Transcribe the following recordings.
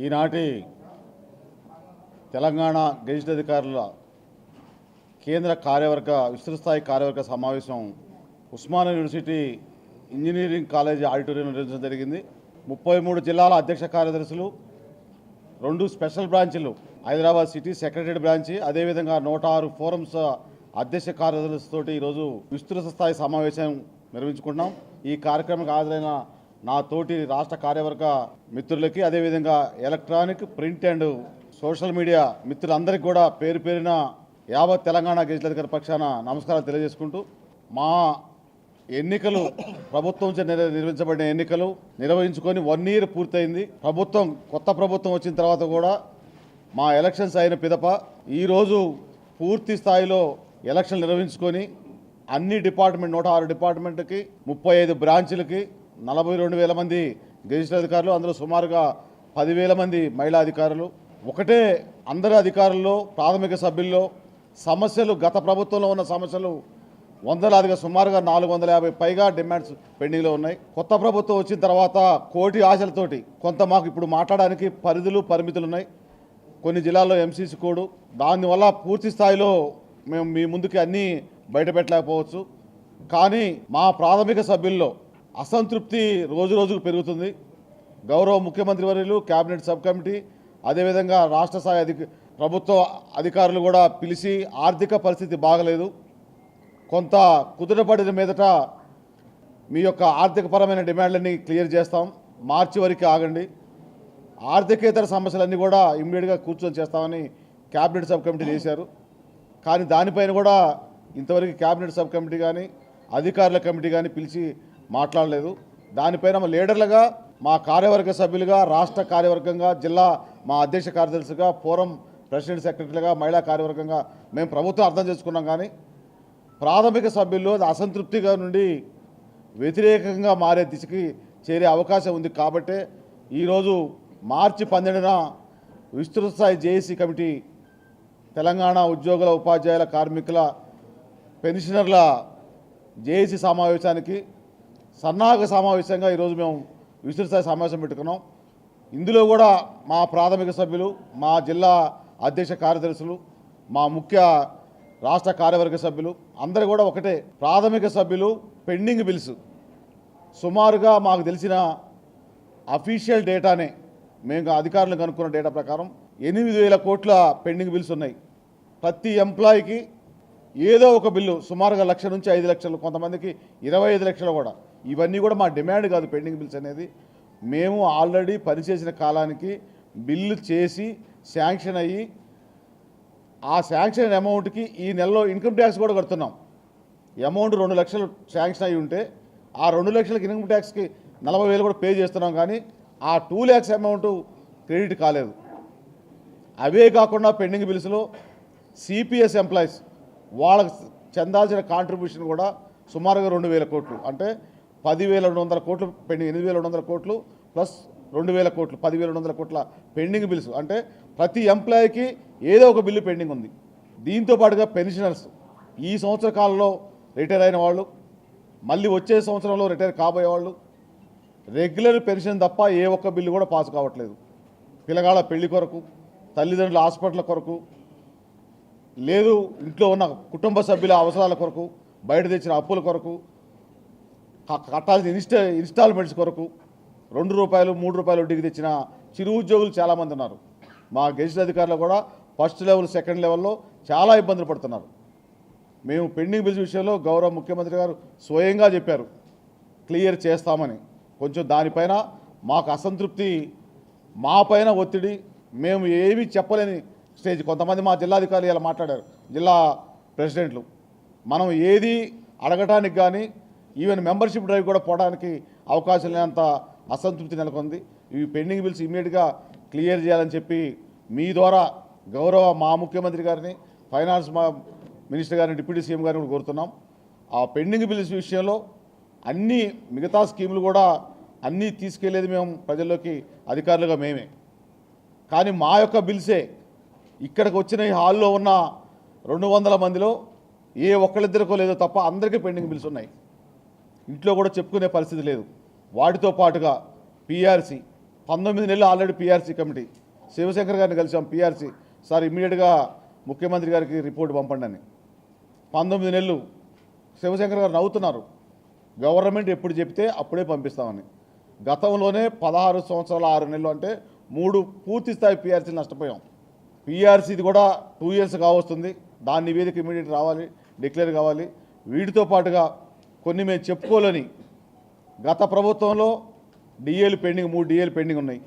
ఈనాటి తెలంగాణ గెజిట్ అధికారుల కేంద్ర కార్యవర్గ విస్తృతస్థాయి కార్యవర్గ సమావేశం Osmania university engineering college auditorium నిర్వహించడం జరిగింది. 33 జిల్లాల అధ్యక్ష కార్యదర్శులు, 2 స్పెషల్ బ్రాంచ్లు, హైదరాబాద్ సిటీ సెక్రటరీ బ్రాంచి, అదేవిధంగా 106 ఫోరమ్స్ అధ్యక్ష కార్యదర్శులతోటి ఈరోజు విస్తృత స్థాయి సమావేశం నిర్వహించుకుంటున్నాం. ఈ కార్యక్రమానికి హాజరైన నా తోటి రాష్ట్ర కార్యవర్గ మిత్రులకి, అదేవిధంగా electronic, print and social media మిత్రులందరికీ కూడా పేరు పేరున యావత్ తెలంగాణ గెజిట్ అధికారి పక్షాన నమస్కారాలు తెలియజేసుకుంటూ, మా ఎన్నికలు ప్రభుత్వం నిర్వహించబడిన ఎన్నికలు నిర్వహించుకొని 1 ఇయర్ పూర్తయింది. కొత్త ప్రభుత్వం వచ్చిన తర్వాత కూడా మా ఎలక్షన్స్ అయిన పిదప ఈరోజు పూర్తి స్థాయిలో ఎలక్షన్ నిర్వహించుకొని అన్ని 106 డిపార్ట్మెంట్కి 35 బ్రాంచులకి 42,000 మంది గెజిట్ అధికారులు, అందులో సుమారుగా 10,000 మంది మహిళా అధికారులు. ఒకటే అందరి అధికారుల్లో ప్రాథమిక సభ్యుల్లో సమస్యలు, గత ప్రభుత్వంలో ఉన్న సమస్యలు వందలాదిగా, సుమారుగా 450 పైగా డిమాండ్స్ పెండింగ్లో ఉన్నాయి. కొత్త ప్రభుత్వం వచ్చిన తర్వాత కోటి ఆశలతోటి కొంత మాకు ఇప్పుడు మాట్లాడడానికి పరిమితులు ఉన్నాయి. కొన్ని జిల్లాల్లో ఎంసీసీ కోడ్, దానివల్ల పూర్తి స్థాయిలో మేము మీ ముందుకి అన్నీ బయటపెట్టలేకపోవచ్చు. కానీ మా ప్రాథమిక సభ్యుల్లో అసంతృప్తి రోజుకు పెరుగుతుంది. గౌరవ ముఖ్యమంత్రి వర్యులు, కేబినెట్ సబ్ కమిటీ, అదేవిధంగా రాష్ట్ర స్థాయి ప్రభుత్వ అధికారులు కూడా పిలిచి ఆర్థిక పరిస్థితి బాగలేదు, కొంత కుదుటపడిన మీదట మీ యొక్క ఆర్థికపరమైన డిమాండ్లన్నీ క్లియర్ చేస్తాం, మార్చి వరకు ఆగండి, ఆర్థికేతర సమస్యలన్నీ కూడా ఇమ్మీడియట్గా కూర్చొని చేస్తామని కేబినెట్ సబ్ కమిటీ చేశారు. కానీ దానిపైన కూడా ఇంతవరకు కేబినెట్ సబ్ కమిటీ కానీ అధికారుల కమిటీ కానీ పిలిచి మాట్లాడలేదు. దానిపైన మా లీడర్లుగా, మా కార్యవర్గ సభ్యులుగా, రాష్ట్ర కార్యవర్గంగా, జిల్లా మా అధ్యక్ష కార్యదర్శిగా, ఫోరం ప్రెసిడెంట్ సెక్రటరీలుగా, మహిళా కార్యవర్గంగా మేము ప్రభుత్వం అర్థం చేసుకున్నాం. కానీ ప్రాథమిక సభ్యుల్లో అసంతృప్తిగా నుండి వ్యతిరేకంగా మారే దిశకి చేరే అవకాశం ఉంది. కాబట్టే ఈరోజు మార్చి 12న విస్తృత స్థాయి జేఏసీ కమిటీ తెలంగాణ ఉద్యోగుల, ఉపాధ్యాయుల, కార్మికుల, పెన్షనర్ల జేఏసీ సమావేశానికి సన్నాహక సమావేశంగా ఈరోజు మేము విస్తృత స్థాయి సమావేశం పెట్టుకున్నాం. ఇందులో కూడా మా ప్రాథమిక సభ్యులు, మా జిల్లా అధ్యక్ష కార్యదర్శులు, మా ముఖ్య రాష్ట్ర కార్యవర్గ సభ్యులు అందరూ కూడా ఒకటే, ప్రాథమిక సభ్యులు పెండింగ్ బిల్స్ సుమారుగా మాకు తెలిసిన అఫీషియల్ డేటానే, మేము అధికారులు కనుక్కున్న డేటా ప్రకారం 8,000 కోట్ల పెండింగ్ బిల్స్ ఉన్నాయి. ప్రతి ఎంప్లాయీకి ఏదో ఒక బిల్లు సుమారుగా 1 లక్ష నుంచి 5 లక్షలు, కొంతమందికి 25 లక్షలు కూడా. ఇవన్నీ కూడా మా డిమాండ్ కాదు. పెండింగ్ బిల్స్ అనేది మేము ఆల్రెడీ పనిచేసిన కాలానికి బిల్లు చేసి శాంక్షన్ అయ్యి, ఆ శాంక్షన్ అమౌంట్కి ఈ నెలలో ఇన్కమ్ ట్యాక్స్ కూడా కడుతున్నాం. అమౌంట్ 2 లక్షలు శాంక్షన్ అయ్యి ఉంటే ఆ 2 లక్షలకి ఇన్కమ్ ట్యాక్స్కి 40,000 కూడా పే చేస్తున్నాం. కానీ ఆ 2 lakhs అమౌంట్ క్రెడిట్ కాలేదు. అవే కాకుండా పెండింగ్ బిల్స్లో సిపిఎస్ ఎంప్లాయీస్ వాళ్ళకి చెందాల్సిన కాంట్రిబ్యూషన్ కూడా సుమారుగా 2,000 కోట్లు, అంటే 10,200 కోట్లు పెండింగ్. 8,200 కోట్లు ప్లస్ 2,000 కోట్లు, 10,200 కోట్ల పెండింగ్ బిల్స్. అంటే ప్రతి ఎంప్లాయీకి ఏదో ఒక బిల్లు పెండింగ్ ఉంది. దీంతో పాటుగా పెన్షనర్స్, ఈ సంవత్సర కాలంలో రిటైర్ అయిన వాళ్ళు, మళ్ళీ వచ్చే సంవత్సరంలో రిటైర్ కాబోయే వాళ్ళు, రెగ్యులర్ పెన్షన్ తప్ప ఏ ఒక్క బిల్లు కూడా పాస్ కావట్లేదు. పిల్లగాళ్ళ పెళ్లి కొరకు, తల్లిదండ్రుల హాస్పిటల్ కొరకు, లేదు ఇంట్లో ఉన్న కుటుంబ సభ్యుల అవసరాల కొరకు, బయట తెచ్చిన అప్పుల కొరకు, కట్టాల్సిన ఇన్స్టాల్మెంట్స్ కొరకు 2 రూపాయలు 3 రూపాయలు వడ్డీకి తెచ్చిన చిరు ఉద్యోగులు చాలామంది ఉన్నారు. మా గెజిట్ అధికారులు కూడా ఫస్ట్ లెవెల్, సెకండ్ లెవెల్లో చాలా ఇబ్బందులు పడుతున్నారు. మేము పెండింగ్ బిల్స్ విషయంలో గౌరవ ముఖ్యమంత్రి గారు స్వయంగా చెప్పారు క్లియర్ చేస్తామని. కొంచెం దానిపైన మాకు అసంతృప్తి, మా పైన ఒత్తిడి, మేము ఏమీ చెప్పలేని స్టేజ్. కొంతమంది మా జిల్లాధికారులు ఇలా మాట్లాడారు, జిల్లా ప్రెసిడెంట్లు, మనం ఏది అడగటానికి కానీ ఈవెన్ మెంబర్షిప్ డ్రైవ్ కూడా పోవడానికి అవకాశం లేనంత అసంతృప్తి నెలకొంది. ఇవి పెండింగ్ బిల్స్ ఇమ్మీడియట్గా క్లియర్ చేయాలని చెప్పి మీ ద్వారా గౌరవ మా ముఖ్యమంత్రి గారిని, ఫైనాన్స్ మినిస్టర్ గారిని, డిప్యూటీ సీఎం గారిని కూడా కోరుతున్నాం. ఆ పెండింగ్ బిల్స్ విషయంలో అన్ని మిగతా స్కీములు కూడా అన్నీ తీసుకెళ్లేది మేము ప్రజల్లోకి అధికారులుగా మేమే. కానీ మా యొక్క బిల్సే ఇక్కడికి వచ్చిన ఈ హాల్లో ఉన్న 200 మందిలో ఏ ఒక్కళ్ళిద్దరికో లేదో తప్ప అందరికీ పెండింగ్ బిల్స్ ఉన్నాయి. ఇంట్లో కూడా చెప్పుకునే పరిస్థితి లేదు. వాటితో పాటుగా పిఆర్సీ 19 నెలలు ఆల్రెడీ పీఆర్సీ కమిటీ శివశంకర్ గారిని కలిసాం. పీఆర్సీ సార్ ఇమ్మీడియట్గా ముఖ్యమంత్రి గారికి రిపోర్ట్ పంపండి అని. 19 నెలలు శివశంకర్ గారు నవ్వుతున్నారు. గవర్నమెంట్ ఎప్పుడు చెప్తే అప్పుడే పంపిస్తామని. గతంలోనే 16 సంవత్సరాల 6 నెలలు అంటే 3 పూర్తి స్థాయి పీఆర్సీలు నష్టపోయాం. పీఆర్సీది కూడా 2 ఇయర్స్ కావస్తుంది. దాని నివేదిక ఇమీడియట్ రావాలి, డిక్లేర్ కావాలి. వీటితో పాటుగా కొన్ని మేము చెప్పుకోలేని గత ప్రభుత్వంలో డిఏలు పెండింగ్, 3 డిఏలు పెండింగ్ ఉన్నాయి.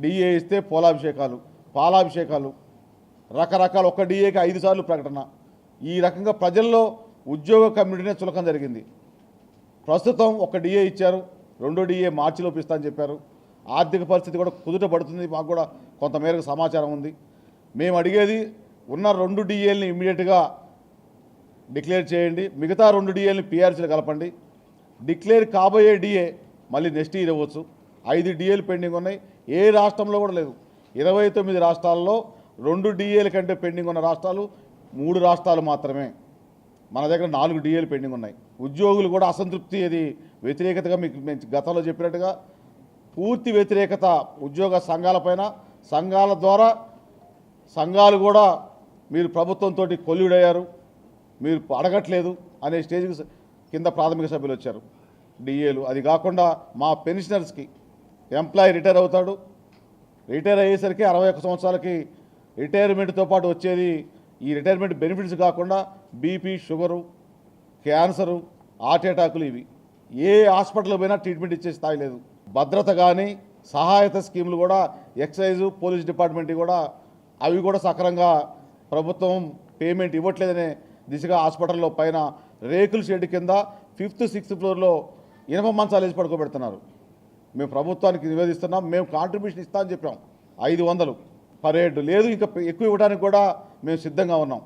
డిఏ ఇస్తే పోలాభిషేకాలు, పాలాభిషేకాలు, రకరకాల ఒక్క డిఏకి 5 సార్లు ప్రకటన. ఈ రకంగా ప్రజల్లో ఉద్యోగ కమ్యూనిటీనే చులకం జరిగింది. ప్రస్తుతం ఒక డిఏ ఇచ్చారు, 2వ డిఏ మార్చిలోపు ఇస్తా అని చెప్పారు. ఆర్థిక పరిస్థితి కూడా కుదుట పడుతుంది. మాకు కూడా కొంతమేరకు సమాచారం ఉంది. మేము అడిగేది ఉన్న 2 డిఏలని ఇమ్మీడియట్గా డిక్లేర్ చేయండి, మిగతా 2 డిఏలని పీఆర్సీలు కలపండి. డిక్లేర్ కాబోయే డిఏ మళ్ళీ నెక్స్ట్ ఇయర్ ఇవ్వచ్చు. 5 డిఏలు పెండింగ్ ఉన్నాయి. ఏ రాష్ట్రంలో కూడా లేదు. 29 రాష్ట్రాల్లో 2 డిఏల కంటే పెండింగ్ ఉన్న రాష్ట్రాలు 3 రాష్ట్రాలు మాత్రమే. మన దగ్గర 4 డిఏలు పెండింగ్ ఉన్నాయి. ఉద్యోగులు కూడా అసంతృప్తి, అది వ్యతిరేకతగా మీకు మేము గతంలో చెప్పినట్టుగా పూర్తి వ్యతిరేకత ఉద్యోగ సంఘాలపైన. సంఘాల ద్వారా సంఘాలు కూడా మీరు ప్రభుత్వంతో కొల్లుడయ్యారు, మీరు అడగట్లేదు అనే స్టేజ్కి కింద ప్రాథమిక సభ్యులు వచ్చారు డిఏలు. అది కాకుండా మా పెన్షనర్స్కి ఎంప్లాయీ రిటైర్ అవుతాడు, రిటైర్ అయ్యేసరికి 61 సంవత్సరాలకి రిటైర్మెంట్తో పాటు వచ్చేది ఈ రిటైర్మెంట్ బెనిఫిట్స్ కాకుండా బీపీ, షుగరు, క్యాన్సరు, హార్ట్ అటాకులు, ఇవి ఏ హాస్పిటల్ పోయినా ట్రీట్మెంట్ ఇచ్చే స్థాయి లేదు. భద్రత కానీ సహాయత స్కీములు కూడా ఎక్సైజు, పోలీస్ డిపార్ట్మెంట్ కూడా అవి కూడా సక్రమంగా ప్రభుత్వం పేమెంట్ ఇవ్వట్లేదనే దిశగా హాస్పిటల్లో పైన రేకుల షెడ్ కింద 5th, 6th ఫ్లోర్లో ఇనప మంచాలు వేసి పడుకోబెడుతున్నారు. మేము ప్రభుత్వానికి నివేదిస్తున్నాం. మేము కాంట్రిబ్యూషన్ ఇస్తా అని చెప్పాం. 500 పర్ హెడ్ లేదు, ఇంకా ఎక్కువ ఇవ్వడానికి కూడా మేము సిద్ధంగా ఉన్నాం.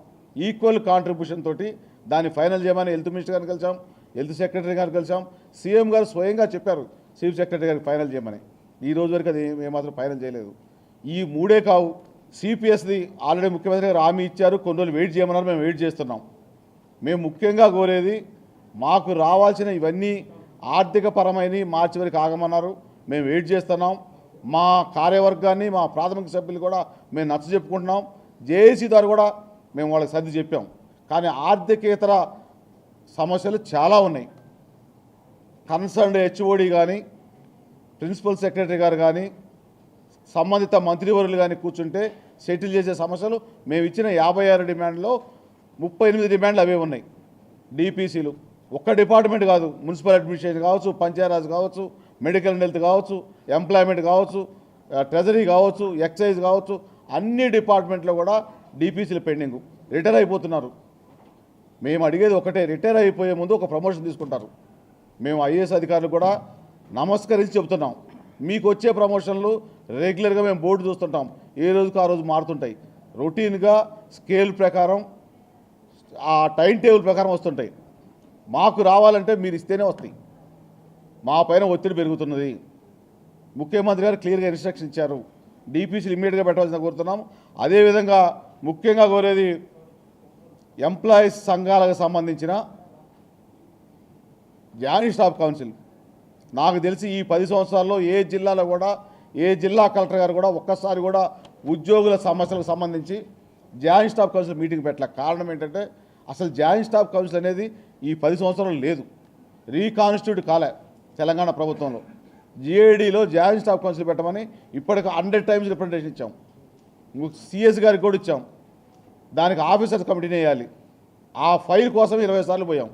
ఈక్వల్ కాంట్రిబ్యూషన్ తోటి దాన్ని ఫైనల్ చేయమని హెల్త్ మినిస్టర్ గారిని కలిసాం, హెల్త్ సెక్రటరీ గారిని కలిసాం. సీఎం గారు స్వయంగా చెప్పారు చీఫ్ సెక్రటరీ గారికి ఫైనల్ చేయమని. ఈ రోజు వరకు అది ఏమాత్రం ఫైనల్ చేయలేదు. ఈ 3 కావు. సిపిఎస్ది ఆల్రెడీ ముఖ్యమంత్రి గారు హామీ ఇచ్చారు, కొన్ని రోజులు వెయిట్ చేయమన్నారు. మేము వెయిట్ చేస్తున్నాం. మేము ముఖ్యంగా కోరేది మాకు రావాల్సిన ఇవన్నీ ఆర్థిక పరమైనవి మార్చి వరకు ఆగమన్నారు. మేము వెయిట్ చేస్తున్నాం. మా కార్యవర్గాన్ని, మా ప్రాథమిక సభ్యులు కూడా మేము నచ్చ చెప్పుకుంటున్నాం. జేఏసీ ద్వారా కూడా మేము వాళ్ళకి సర్ది చెప్పాం. కానీ ఆర్థికేతర సమస్యలు చాలా ఉన్నాయి. కన్సర్న్డ్ హెచ్ఓడి కానీ, ప్రిన్సిపల్ సెక్రటరీ గారు కానీ, సంబంధిత మంత్రివర్యులు కానీ కూర్చుంటే సెటిల్ చేసే సమస్యలు మేము ఇచ్చిన 56 డిమాండ్లో 38 డిమాండ్లు అవే ఉన్నాయి. డిపిసిలు ఒక్క డిపార్ట్మెంట్ కాదు, మున్సిపల్ అడ్మినిస్ట్రేషన్ కావచ్చు, పంచాయరాజ్ కావచ్చు, మెడికల్ అండ్ హెల్త్ కావచ్చు, ఎంప్లాయ్మెంట్ కావచ్చు, ట్రెజరీ కావచ్చు, ఎక్సైజ్ కావచ్చు, అన్ని డిపార్ట్మెంట్లో కూడా డిపిసిలు పెండింగ్. రిటైర్ అయిపోతున్నారు. మేము అడిగేది ఒకటే, రిటైర్ అయిపోయే ముందు ఒక ప్రమోషన్ తీసుకుంటారు. మేము ఐఏఎస్ అధికారులు కూడా నమస్కరించి చెబుతున్నాం, మీకు వచ్చే ప్రమోషన్లు రెగ్యులర్గా మేము బోర్డు చూస్తుంటాం, ఏ రోజుకు ఆ రోజు మారుతుంటాయి. రొటీన్గా స్కేల్ ప్రకారం, ఆ టైం టేబుల్ ప్రకారం వస్తుంటాయి. మాకు రావాలంటే మీరు ఇస్తేనే వస్తాయి. మా పైన ఒత్తిడి పెరుగుతున్నది. ముఖ్యమంత్రి గారు క్లియర్గా ఇన్స్ట్రక్షన్ ఇచ్చారు, డిపిసిలు ఇమ్మీడియట్గా పెట్టాల్సిన కోరుతున్నాం. అదేవిధంగా ముఖ్యంగా కోరేది ఎంప్లాయీస్ సంఘాలకు సంబంధించిన జాయింట్ స్టాఫ్ కౌన్సిల్. నాకు తెలిసి ఈ 10 సంవత్సరాల్లో ఏ జిల్లాలో కూడా, ఏ జిల్లా కలెక్టర్ గారు కూడా ఒక్కసారి కూడా ఉద్యోగుల సమస్యలకు సంబంధించి జాయింట్ స్టాఫ్ కౌన్సిల్ మీటింగ్ పెట్టలే. కారణం ఏంటంటే అసలు జాయింట్ స్టాఫ్ కౌన్సిల్ అనేది ఈ 10 సంవత్సరాలు లేదు, రీకాన్స్టిట్యూట్ కాలే తెలంగాణ ప్రభుత్వంలో. జిఏడిలో జాయింట్ స్టాఫ్ కౌన్సిల్ పెట్టమని ఇప్పటికి 100 టైమ్స్ రిప్రజెంటేషన్ ఇచ్చాం. సిఎస్ గారికి కూడా ఇచ్చాం. దానికి ఆఫీసర్స్ కమిటీని వేయాలి. ఆ ఫైల్ కోసం 20 సార్లు పోయాం.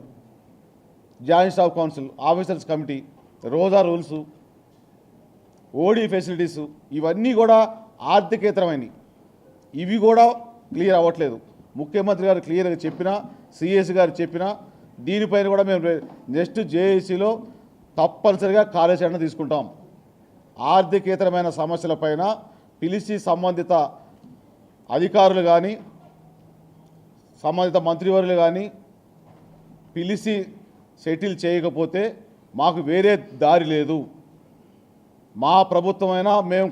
Joint staff council, officers committee, రోజా రూల్స్, ఓడి ఫెసిలిటీసు, ఇవన్నీ కూడా ఆర్థికేతరమైనవి. ఇవి కూడా క్లియర్ అవ్వట్లేదు. ముఖ్యమంత్రి గారు క్లియర్గా చెప్పినా, సిఎస్ గారు చెప్పినా, దీనిపైన కూడా మేము నెక్స్ట్ జేఏసీలో తప్పనిసరిగా కార్యాచరణ తీసుకుంటాం. ఆర్థికేతరమైన సమస్యలపైన పిలిచి సంబంధిత అధికారులు కానీ, సంబంధిత మంత్రివర్యులు కానీ పిలిచి సెటిల్ చేయకపోతే మాకు వేరే దారి లేదు. మా ప్రభుత్వమైనా, మేము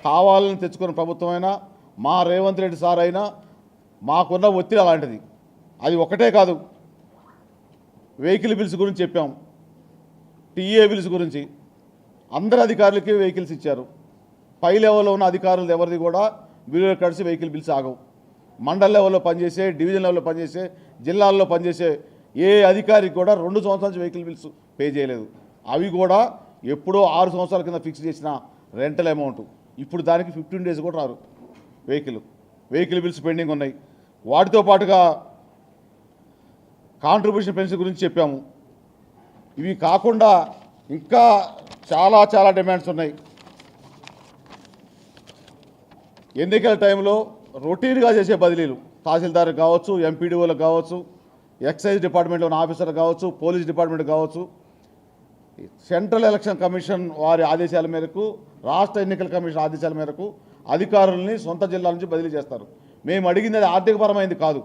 కావాలని తెచ్చుకున్న ప్రభుత్వమైనా, మా రేవంత్ రెడ్డి సార్ అయినా, మాకున్న ఒత్తిడి అలాంటిది. అది ఒకటే కాదు, వెహికల్ బిల్స్ గురించి చెప్పాం, టీఏ బిల్స్ గురించి, అందరి అధికారులకి వెహికల్స్ ఇచ్చారు. పై లెవెల్లో ఉన్న అధికారులు ఎవరిది కూడా బ్యూరోక్రాట్స్ వెహికల్ బిల్స్ ఆగవు. మండల లెవెల్లో పనిచేసే, డివిజన్ లెవెల్లో పనిచేసే, జిల్లాల్లో పనిచేసే ఏ అధికారికి కూడా 2 సంవత్సరాల నుంచి వెహికల్ బిల్స్ పే చేయలేదు. అవి కూడా ఎప్పుడో 6 సంవత్సరాల కింద ఫిక్స్ చేసిన రెంటల్ అమౌంట్. ఇప్పుడు దానికి 15 డేస్ కూడా రారు. వెహికల్ బిల్స్ పెండింగ్ ఉన్నాయి. వాటితో పాటుగా కాంట్రిబ్యూషన్ పెన్షన్ గురించి చెప్పాము. ఇవి కాకుండా ఇంకా చాలా డిమాండ్స్ ఉన్నాయి. ఎన్నికల టైంలో రొటీన్గా చేసే బదిలీలు తహసీల్దార్ కావచ్చు, ఎంపీడీఓలకు కావచ్చు, ఎక్సైజ్ డిపార్ట్మెంట్లో ఉన్న ఆఫీసర్ కావచ్చు, పోలీస్ డిపార్ట్మెంట్ కావచ్చు, సెంట్రల్ ఎలక్షన్ కమిషన్ వారి ఆదేశాల మేరకు, రాష్ట్ర ఎన్నికల కమిషన్ ఆదేశాల మేరకు అధికారుల్ని సొంత జిల్లాల నుంచి బదిలీ చేస్తారు. మేము అడిగింది అది ఆర్థికపరమైంది కాదు.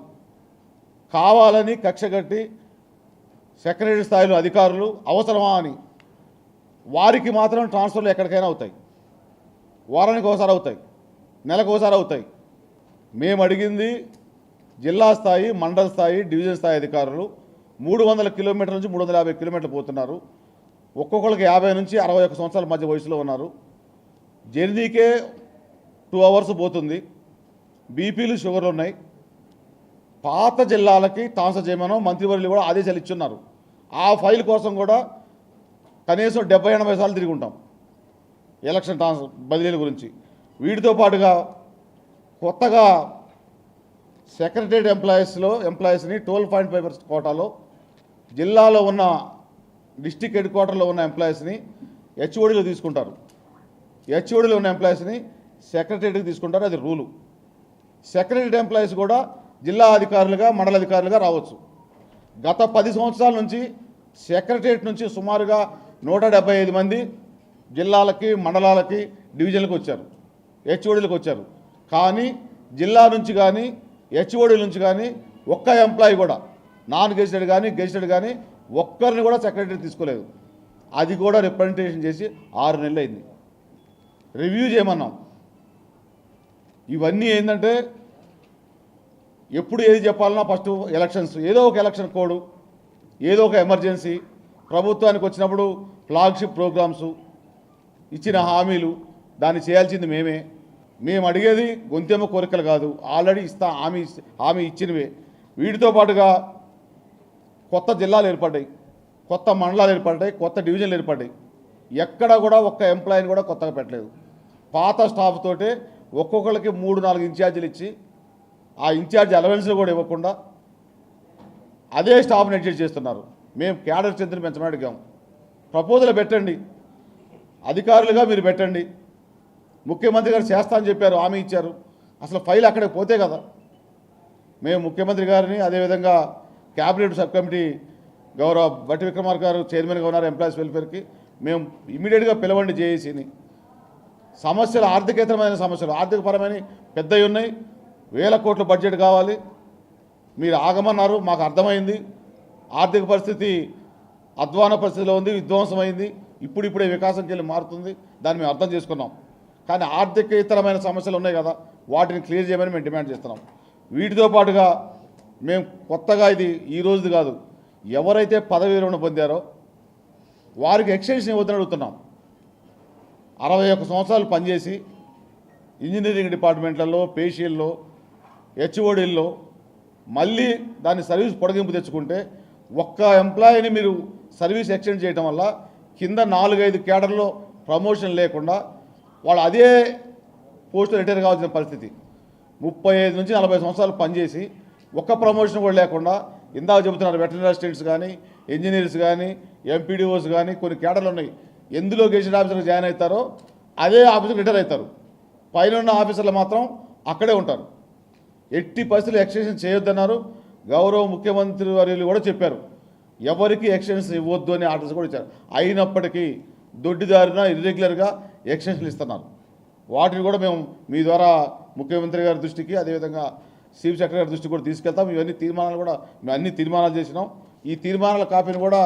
కావాలని కక్షగట్టి సెక్రటరీ స్థాయిలో అధికారులు అవసరమా అని వారికి మాత్రం ట్రాన్స్ఫర్లు ఎక్కడికైనా అవుతాయి. వారానికి ఒకసారి అవుతాయి, నెలకు ఒకసారి అవుతాయి. మేము అడిగింది జిల్లా స్థాయి, మండల స్థాయి, డివిజన్ స్థాయి అధికారులు 300 కిలోమీటర్ల నుంచి 350 కిలోమీటర్లు పోతున్నారు. ఒక్కొక్కరికి 50 నుంచి 61 సంవత్సరాల మధ్య వయసులో ఉన్నారు. జర్నీకే 2 అవర్స్ పోతుంది. బీపీలు, షుగర్లు ఉన్నాయి. పాత జిల్లాలకి ట్రాన్స్ఫర్ చేయమని మంత్రివర్యులు కూడా ఆదేశాలు ఇచ్చున్నారు. ఆ ఫైల్ కోసం కూడా కనీసం 70-80 సార్లు తిరిగి ఉంటాం ఎలక్షన్ ట్రాన్స్ఫర్ బదిలీల గురించి. వీటితో పాటుగా కొత్తగా సెక్రటరియట్ ఎంప్లాయీస్ని 12.5% కోటాలో, జిల్లాలో ఉన్న డిస్టిక్ హెడ్ క్వార్టర్లో ఉన్న ఎంప్లాయీస్ని హెచ్ఓడీలో తీసుకుంటారు. హెచ్ఓడీలో ఉన్న ఎంప్లాయీస్ని సెక్రటరియట్కి తీసుకుంటారు. అది రూలు. సెక్రటరియట్ ఎంప్లాయీస్ కూడా జిల్లా అధికారులుగా, మండల అధికారులుగా రావచ్చు. గత 10 సంవత్సరాల నుంచి సెక్రటరియట్ నుంచి సుమారుగా 175 మంది జిల్లాలకి, మండలాలకి, డివిజన్లకు వచ్చారు, హెచ్ఓడీలకు వచ్చారు. కానీ జిల్లా నుంచి కానీ, హెచ్ఓడీల నుంచి కానీ ఒక్క ఎంప్లాయీ కూడా, నాన్ గెజిటెడ్ కానీ, గెజిటెడ్ కానీ ఒక్కరిని కూడా సెక్రటరీ తీసుకోలేదు. అది కూడా రిప్రజెంటేషన్ చేసి 6 నెలలు అయింది. రివ్యూ చేయమన్నాం. ఇవన్నీ ఏంటంటే ఎప్పుడు ఏది చెప్పాలన్నా ఫస్ట్ ఎలక్షన్స్, ఏదో ఒక ఎలక్షన్ కోడ్, ఏదో ఒక ఎమర్జెన్సీ, ప్రభుత్వానికి వచ్చినప్పుడు ఫ్లాగ్షిప్ ప్రోగ్రామ్స్, ఇచ్చిన హామీలు, దాన్ని చేయాల్సింది మేమే. మేము అడిగేది గొంతెమ్మ కోరికలు కాదు, ఆల్రెడీ హామీ ఇచ్చినవే. వీటితో పాటుగా కొత్త జిల్లాలు ఏర్పడ్డాయి, కొత్త మండలాలు ఏర్పడ్డాయి, కొత్త డివిజన్లు ఏర్పడ్డాయి. ఎక్కడ కూడా ఒక్క ఎంప్లాయీని కూడా కొత్తగా పెట్టలేదు. పాత స్టాఫ్ తోటే ఒక్కొక్కరికి 3-4 ఇన్ఛార్జీలు ఇచ్చి, ఆ ఇన్ఛార్జ్ అలవెన్స్లు కూడా ఇవ్వకుండా అదే స్టాఫ్ని అడ్జస్ట్ చేస్తున్నారు. మేము క్యాడర్ స్ట్రెంత్ని పెంచమని అడిగాం. ప్రపోజల్ పెట్టండి, అధికారులుగా మీరు పెట్టండి. ముఖ్యమంత్రి గారు చేస్తా అని చెప్పారు, హామీ ఇచ్చారు. అసలు ఫైల్ అక్కడికి పోతే కదా. మేము ముఖ్యమంత్రి గారిని, అదేవిధంగా క్యాబినెట్ సబ్ కమిటీ గౌరవ బట్టి విక్రమార్క గారు చైర్మన్గా ఉన్నారు ఎంప్లాయీస్ వెల్ఫేర్కి, మేము ఇమీడియట్గా పిలవండి జేఏసీని. సమస్యలు ఆర్థికేతరమైన సమస్యలు, ఆర్థికపరమైన పెద్దవి ఉన్నాయి. 1000 కోట్ల బడ్జెట్ కావాలి. మీరు ఆగమన్నారు, మాకు అర్థమైంది. ఆర్థిక పరిస్థితి అధ్వాన పరిస్థితిలో ఉంది, విధ్వంసమైంది. ఇప్పుడిప్పుడే వికాసంకి వెళ్ళి మారుతుంది, దాన్ని మేము అర్థం చేసుకున్నాం. కానీ ఆర్థికేతరమైన సమస్యలు ఉన్నాయి కదా, వాటిని క్లియర్ చేయమని మేము డిమాండ్ చేస్తున్నాం. వీటితో పాటుగా మేము కొత్తగా, ఇది ఈ రోజుది కాదు, ఎవరైతే పదవీ విరమణ పొందారో వారికి ఎక్స్టెన్షన్ ఇవ్వద్దని అడుగుతున్నాం. 61 సంవత్సరాలు పనిచేసి ఇంజనీరింగ్ డిపార్ట్మెంట్లలో, పేషీల్లో, హెచ్ఓడీల్లో మళ్ళీ దాన్ని సర్వీస్ పొడిగింపు తెచ్చుకుంటే, ఒక్క ఎంప్లాయీని మీరు సర్వీస్ ఎక్స్టెండ్ చేయడం వల్ల కింద 4-5 కేడర్లో ప్రమోషన్ లేకుండా వాళ్ళు అదే పోస్టు రిటైర్ కావాల్సిన పరిస్థితి. 35 నుంచి 40 సంవత్సరాలు పనిచేసి ఒక్క ప్రమోషన్ కూడా లేకుండా, ఇందాక చెబుతున్నారు వెటర్నరీ అసిస్టెంట్స్ కానీ, ఇంజనీర్స్ కానీ, ఎంపీడీఓస్ కానీ కొన్ని కేడర్లు ఉన్నాయి. ఎందులో గెజిటెడ్ ఆఫీసర్గా జాయిన్ అవుతారో అదే ఆఫీసర్ రిటైర్ అవుతారు. పైన ఉన్న ఆఫీసర్లు మాత్రం అక్కడే ఉంటారు. ఎట్టి పరిస్థితులు ఎక్స్టెన్షన్ చేయొద్దన్నారు. గౌరవ ముఖ్యమంత్రి వర్యులు కూడా చెప్పారు, ఎవరికి ఎక్స్టెన్షన్ ఇవ్వద్దు అని ఆర్డర్స్ కూడా ఇచ్చారు. అయినప్పటికీ దొడ్డిదారిన ఇర్రెగ్యులర్గా ఎక్స్టెన్షన్లు ఇస్తున్నారు. వాటిని కూడా మేము మీ ద్వారా ముఖ్యమంత్రి గారి దృష్టికి, అదేవిధంగా చీఫ్ సెక్రటరీ గారి దృష్టికి కూడా తీసుకెళ్తాం. ఇవన్నీ తీర్మానాలు కూడా మేము అన్ని తీర్మానాలు చేసినాం. ఈ తీర్మానాల కాపీని కూడా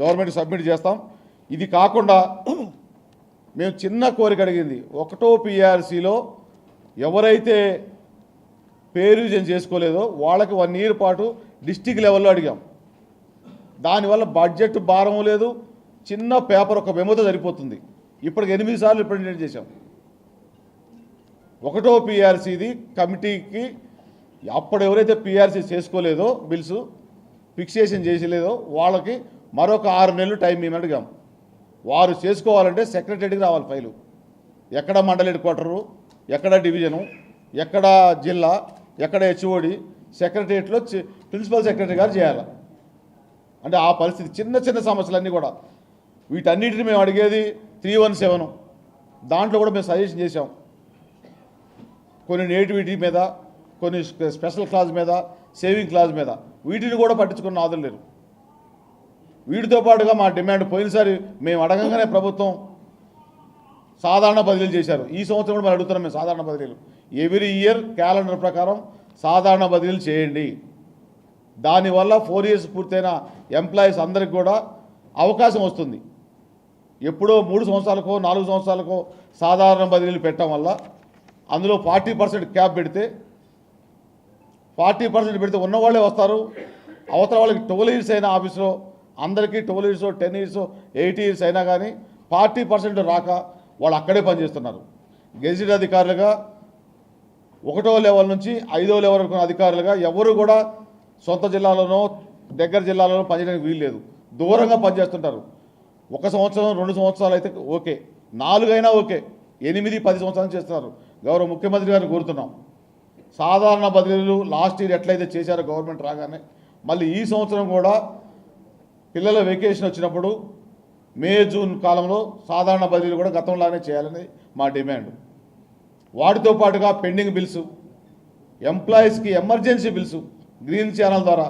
గవర్నమెంట్కి సబ్మిట్ చేస్తాం. ఇది కాకుండా మేము చిన్న కోరిక అడిగింది, 1వ PRCలో ఎవరైతే పేరు రివిజన్ చేసుకోలేదో వాళ్ళకి 1 ఇయర్ పాటు డిస్టిక్ లెవెల్లో అడిగాం. దానివల్ల బడ్జెట్ భారం లేదు, చిన్న పేపర్ ఒక మెమోతో సరిపోతుంది. ఇప్పటికి 8 సార్లు రిప్రజెంట్ చేశాం. ఒకటో పీఆర్సీది కమిటీకి అప్పుడు ఎవరైతే పీఆర్సీ చేసుకోలేదో బిల్స్ ఫిక్సేషన్ చేసలేదో వాళ్ళకి మరొక 6 నెలలు టైం మేము అడిగాం. వారు చేసుకోవాలంటే సెక్రటరీకి రావాలి ఫైలు. ఎక్కడ మండల హెడ్ క్వార్టరు, ఎక్కడ డివిజను, ఎక్కడ జిల్లా, ఎక్కడ హెచ్ఓడి, సెక్రటరియట్లో ప్రిన్సిపల్ సెక్రటరీ గారు చేయాలి. అంటే ఆ పరిస్థితి చిన్న చిన్న సమస్యలన్నీ కూడా వీటన్నిటిని మేము అడిగేది 317 దాంట్లో కూడా మేము సజెషన్ చేసాం. కొన్ని నేటివిటీ మీద, కొన్ని స్పెషల్ క్లాజ్ మీద, సేవింగ్ క్లాజ్ మీద వీటిని కూడా పట్టించుకున్న నాదులు లేరు. వీటితో పాటుగా మా డిమాండ్ పోయినసారి మేము అడగంగానే ప్రభుత్వం సాధారణ బదిలీలు చేశారు. ఈ సంవత్సరం కూడా మనం అడుగుతున్నాం మేము సాధారణ బదిలీలు. ఎవ్రీ ఇయర్ క్యాలెండర్ ప్రకారం సాధారణ బదిలీలు చేయండి. దానివల్ల 4 years పూర్తయిన ఎంప్లాయీస్ అందరికి కూడా అవకాశం వస్తుంది. ఎప్పుడో 3 సంవత్సరాలకో 4 సంవత్సరాలకో సాధారణ బదిలీలు పెట్టడం వల్ల అందులో 40% క్యాప్ పెడితే 40% పెడితే ఉన్నవాళ్ళే వస్తారు. అవతల వాళ్ళకి 12 years అయిన ఆఫీస్లో అందరికీ 12 years 10 years 8 years అయినా కానీ 40% రాక వాళ్ళు అక్కడే పనిచేస్తున్నారు. గెజిటెడ్ అధికారులుగా 1వ లెవెల్ నుంచి 5వ లెవెల్ వరకు అధికారులుగా ఎవరు కూడా సొంత జిల్లాలోనో దగ్గర జిల్లాలోనో పనిచేయడానికి వీల్లేదు. దూరంగా పనిచేస్తుంటారు. 1 సంవత్సరం 2 సంవత్సరాలు అయితే ఓకే, 4 అయినా ఓకే, 8 10 సంవత్సరాలు చేస్తున్నారు. గౌరవ ముఖ్యమంత్రి గారిని కోరుతున్నాం, సాధారణ బదిలీలు లాస్ట్ ఇయర్ ఎట్లయితే చేశారో గవర్నమెంట్ రాగానే మళ్ళీ ఈ సంవత్సరం కూడా పిల్లల వెకేషన్ వచ్చినప్పుడు మే జూన్ కాలంలో సాధారణ బదిలీలు కూడా గతంలానే చేయాలని మా డిమాండ్. వాటితో పాటుగా పెండింగ్ బిల్స్, ఎంప్లాయీస్కి ఎమర్జెన్సీ బిల్స్ గ్రీన్ ఛానల్ ద్వారా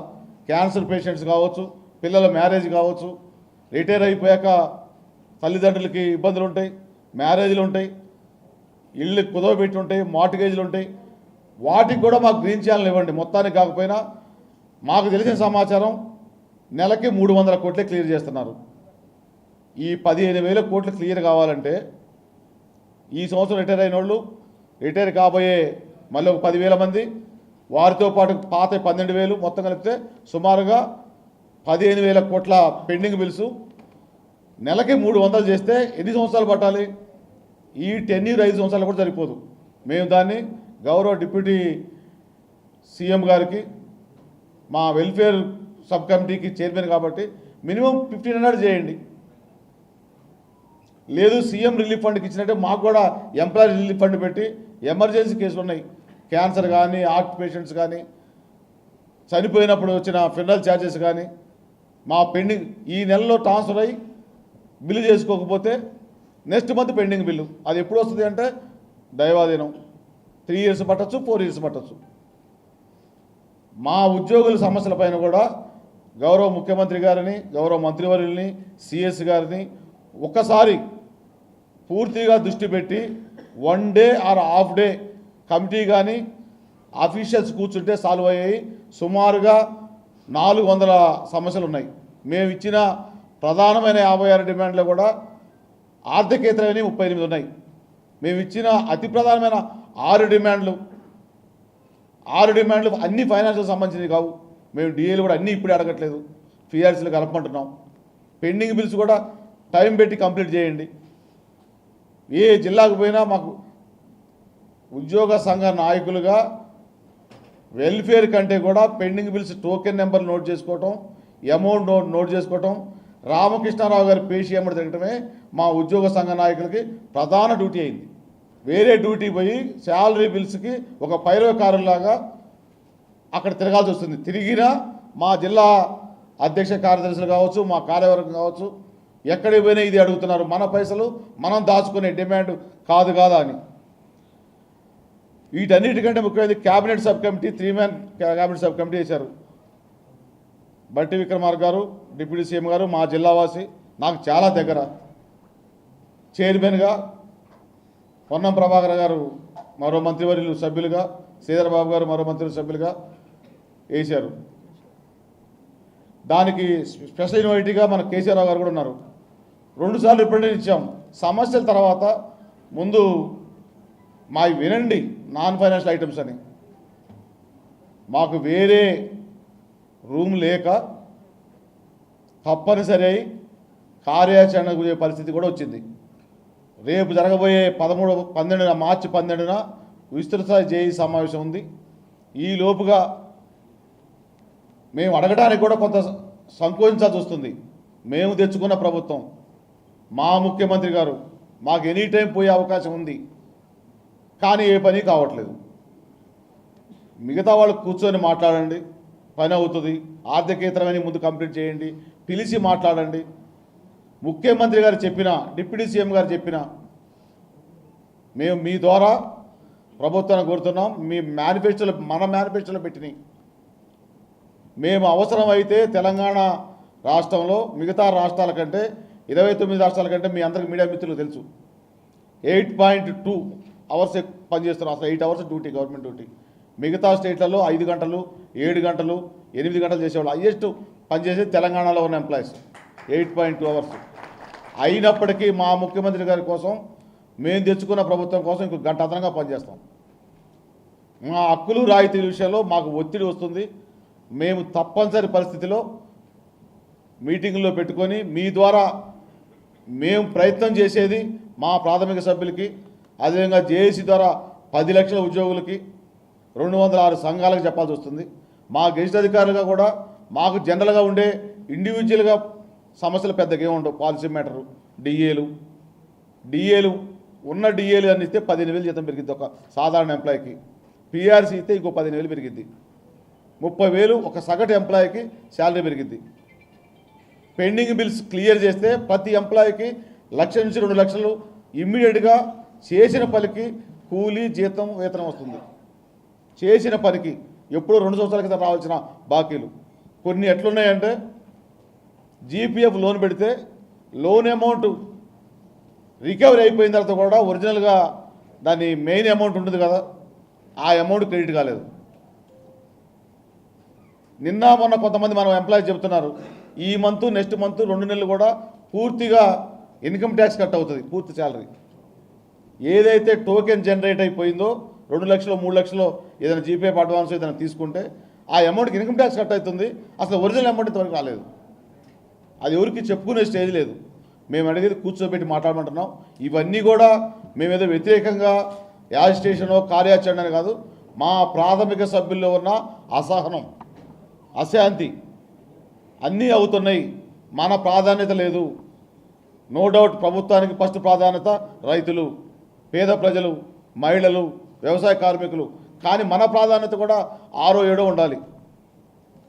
క్యాన్సర్ పేషెంట్స్ కావచ్చు, పిల్లల మ్యారేజ్ కావచ్చు, రిటైర్ అయిపోయాక తల్లిదండ్రులకి ఇబ్బందులు ఉంటాయి, మ్యారేజ్లు ఉంటాయి, ఇళ్ళు కుదవబెట్టి ఉంటాయి, మార్టిగేజ్లు ఉంటాయి. వాటికి కూడా మాకు గ్రీన్ ఛానల్ ఇవ్వండి. మొత్తానికి కాకపోయినా మాకు తెలిసిన సమాచారం నెలకి 300 కోట్లే క్లియర్ చేస్తున్నారు. ఈ 15,000 కోట్లు క్లియర్ కావాలంటే ఈ సంవత్సరం రిటైర్ అయిన వాళ్ళు, రిటైర్ కాబోయే మళ్ళీ ఒక 10,000 మంది, వారితో పాటు పాత 12,000 మొత్తం కలిపితే సుమారుగా 15,000 కోట్ల పెండింగ్ బిల్స్ నెలకి 300 చేస్తే ఎన్ని సంవత్సరాలు పట్టాలి? ఈ 10 years 5 సంవత్సరాలు కూడా సరిపోదు. మేము దాన్ని గౌరవ డిప్యూటీ సీఎం గారికి, మా వెల్ఫేర్ సబ్ కమిటీకి చైర్మన్ కాబట్టి మినిమం 1,500 చేయండి. లేదు సీఎం రిలీఫ్ ఫండ్కి ఇచ్చినట్టే మాకు కూడా ఎంప్లాయీ రిలీఫ్ ఫండ్ పెట్టి ఎమర్జెన్సీ కేసులు ఉన్నాయి, క్యాన్సర్ కానీ, హార్ట్ పేషెంట్స్ కానీ, చనిపోయినప్పుడు వచ్చిన ఫినరల్ ఛార్జెస్ కానీ మా పెండింగ్ ఈ నెలలో ట్రాన్స్ఫర్ అయ్యి బిల్లు చేసుకోకపోతే నెక్స్ట్ మంత్ పెండింగ్ బిల్లు అది ఎప్పుడు వస్తుంది అంటే దైవాధీనం. 3 years పట్టచ్చు, 4 years పట్టచ్చు. మా ఉద్యోగుల సమస్యల పైన కూడా గౌరవ ముఖ్యమంత్రి గారిని, గౌరవ మంత్రివర్యుల్ని, సిఎస్ గారిని ఒక్కసారి పూర్తిగా దృష్టి పెట్టి 1 day or half day committee కానీ అఫీషియల్స్ కూర్చుంటే సాల్వ్ అయ్యాయి. సుమారుగా 400 సమస్యలు ఉన్నాయి. మేము ఇచ్చిన ప్రధానమైన 56 డిమాండ్లు కూడా ఆర్థికేతరమైనవి 38 ఉన్నాయి. మేము ఇచ్చిన అతి ప్రధానమైన 6 డిమాండ్లు అన్ని ఫైనాన్షియల్ సంబంధించినవి కావు. మేము డిఏలు కూడా అన్నీ ఇప్పుడే అడగట్లేదు, పీఆర్సీలు కలపమంటున్నాం. పెండింగ్ బిల్స్ కూడా టైం పెట్టి కంప్లీట్ చేయండి. ఏ జిల్లాకు పోయినా మాకు ఉద్యోగ సంఘ నాయకులుగా వెల్ఫేర్ కంటే కూడా pending bills token number note చేసుకోవటం, అమౌంట్ నోట్ చేసుకోవటం, రామకృష్ణారావు గారి పేషి ఎమ్మడి తిరగటమే మా ఉద్యోగ సంఘ నాయకులకి ప్రధాన డ్యూటీ అయింది. వేరే డ్యూటీ పోయి శాలరీ బిల్స్కి ఒక పైరవకారులాగా అక్కడ తిరగాల్సి వస్తుంది. తిరిగినా మా జిల్లా అధ్యక్ష కార్యదర్శులు కావచ్చు, మా కార్యవర్గం కావచ్చు, ఎక్కడికి పోయినా ఇది అడుగుతున్నారు, మన పైసలు మనం దాచుకునే డిమాండ్ కాదు అని. వీటన్నిటికంటే ముఖ్యమైనది cabinet sub committee, 3 man cabinet sub committee వేశారు. బట్టి విక్రమార్క గారు, డిప్యూటీ సీఎం గారు, మా జిల్లావాసి, నాకు చాలా దగ్గర. చైర్మన్గా పొన్నం ప్రభాకర్ గారు మరో మంత్రివర్యులు సభ్యులుగా, శ్రీధరబాబు గారు మరో మంత్రి సభ్యులుగా వేశారు. దానికి స్పెషల్ ఇన్వైటీగా మన కేసీఆర్ గారు కూడా ఉన్నారు. 2 సార్లు రిప్రజెంట్ ఇచ్చాం. సమస్యల తర్వాత ముందు మా వినండి, నాన్ ఫైనాన్షియల్ ఐటమ్స్ అని. మాకు వేరే రూమ్ లేక తప్పనిసరి అయి కార్యాచరణ గురే పరిస్థితి కూడా వచ్చింది. రేపు జరగబోయే మార్చి 12న విస్తృత స్థాయి జేఈ సమావేశం ఉంది. ఈ లోపుగా మేము అడగడానికి కూడా కొంత సంకోచించాల్సి వస్తుంది. మేము తెచ్చుకున్న ప్రభుత్వం, మా ముఖ్యమంత్రి గారు మాకు ఎనీ టైం పోయే అవకాశం ఉంది, కానీ ఏ పని కావట్లేదు. మిగతా వాళ్ళు కూర్చొని మాట్లాడండి, పని అవుతుంది. ఆర్థికేతరమైన ముందు కంప్లీట్ చేయండి, పిలిచి మాట్లాడండి. ముఖ్యమంత్రి గారు చెప్పిన, డిప్యూటీ సీఎం గారు చెప్పిన, మేము మీ ద్వారా ప్రభుత్వాన్ని కోరుతున్నాం, మీ మేనిఫెస్టోలో మన మేనిఫెస్టోలో పెట్టినాయి. మేము అవసరమైతే తెలంగాణ రాష్ట్రంలో మిగతా రాష్ట్రాల కంటే 29 రాష్ట్రాల కంటే మీ అందరికి మీడియా మిత్రులు తెలుసు 8.2 అవర్స్ పనిచేస్తున్నాం. అసలు 8 అవర్స్ డ్యూటీ, గవర్నమెంట్ డ్యూటీ. మిగతా స్టేట్లలో 5 గంటలు, 7 గంటలు, 8 గంటలు చేసేవాళ్ళు. హైయెస్ట్ పనిచేసేది తెలంగాణలో ఉన్న ఎంప్లాయీస్ 8.2 అవర్స్. అయినప్పటికీ మా ముఖ్యమంత్రి గారి కోసం, మేము తెచ్చుకున్న ప్రభుత్వం కోసం ఇంకొక గంట అదనంగా పనిచేస్తాం. మా హక్కులు రాయితీల విషయంలో మాకు ఒత్తిడి వస్తుంది. మేము తప్పనిసరి పరిస్థితిలో మీటింగుల్లో పెట్టుకొని మీ ద్వారా మేము ప్రయత్నం చేసేది మా ప్రాథమిక సభ్యులకి, అదేవిధంగా జేఏసీ ద్వారా 10 లక్షల ఉద్యోగులకి, 206 సంఘాలకు చెప్పాల్సి వస్తుంది. మా గెజిట్ అధికారులుగా కూడా మాకు జనరల్గా ఉండే ఇండివిజువల్గా సమస్యలు పెద్దగా ఏముండవు. పాలసీ మ్యాటరు, డిఏలు ఉన్న డిఏలు అని ఇస్తే 15,000 జీతం పెరిగిద్ది ఒక సాధారణ ఎంప్లాయీకి. పిఆర్సీ ఇస్తే ఇంకో 15,000 పెరిగిద్ది. 30,000 ఒక సగటు ఎంప్లాయీకి శాలరీ పెరిగిద్ది. పెండింగ్ బిల్స్ క్లియర్ చేస్తే ప్రతి ఎంప్లాయీకి 1,00,000 నుంచి 2 లక్షలు ఇమ్మీడియట్గా చేసిన పనికి కూలీ, జీతం, వేతనం వస్తుంది. చేసిన పనికి ఎప్పుడో 2 సంవత్సరాల క్రితం రావాల్సిన బాకీలు కొన్ని ఎట్లున్నాయంటే, జీపీఎఫ్ లోన్ పెడితే లోన్ అమౌంట్ రికవరీ అయిపోయిన తర్వాత కూడా ఒరిజినల్గా దాని మెయిన్ అమౌంట్ ఉంటుంది కదా, ఆ అమౌంట్ క్రెడిట్ కాలేదు. నిన్న మొన్న కొంతమంది మనం ఎంప్లాయీస్ చెబుతున్నారు, ఈ మంత్ నెక్స్ట్ మంత్ 2 నెలలు కూడా పూర్తిగా ఇన్కమ్ ట్యాక్స్ కట్ అవుతుంది. పూర్తి శాలరీ ఏదైతే టోకెన్ జనరేట్ అయిపోయిందో 2 లక్షలు 3 లక్షలు ఏదైనా జీపీఎఫ్ అడ్వాన్స్ ఏదైనా తీసుకుంటే ఆ అమౌంట్కి ఇన్కమ్ ట్యాక్స్ కట్ అవుతుంది. అసలు ఒరిజినల్ అమౌంట్ ఇంతవరకు రాలేదు. అది ఎవరికి చెప్పుకునే స్టేజ్ లేదు. మేము అడిగేది కూర్చోబెట్టి మాట్లాడమంటున్నాం. ఇవన్నీ కూడా మేమేదో వ్యతిరేకంగా యాజిటేషనో కార్యాచరణ కాదు, మా ప్రాథమిక సభ్యుల్లో ఉన్న అసహనం, అశాంతి అన్నీ అవుతున్నాయి. మన ప్రాధాన్యత లేదు. నో డౌట్ ప్రభుత్వానికి ఫస్ట్ ప్రాధాన్యత రైతులు, పేద ప్రజలు, మహిళలు, వ్యవసాయ కార్మికులు. కానీ మన ప్రాధాన్యత కూడా 6 7 ఉండాలి.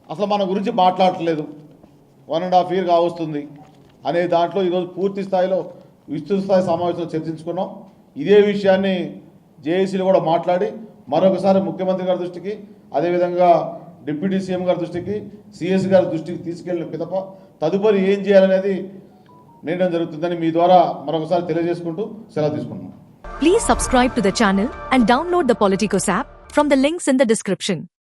అసలు మన గురించి మాట్లాడట్లేదు. 1.5 year కావస్తుంది అనే దాంట్లో ఈరోజు పూర్తి స్థాయిలో విస్తృత స్థాయి సమావేశంలో చర్చించుకున్నాం. ఇదే విషయాన్ని జేఏసీలో కూడా మాట్లాడి మరొకసారి ముఖ్యమంత్రి గారి దృష్టికి, అదేవిధంగా డిప్యూటీ సీఎం గారి దృష్టికి, సిఎస్ గారి దృష్టికి తీసుకెళ్లిన పిదప తదుపరి ఏం చేయాలనేది నిర్ణయం జరుగుతుందని మీ ద్వారా మరొకసారి తెలియజేసుకుంటూ సెలవు తీసుకుంటున్నాం. Please subscribe to the channel and download the Politicos app from the links in the description.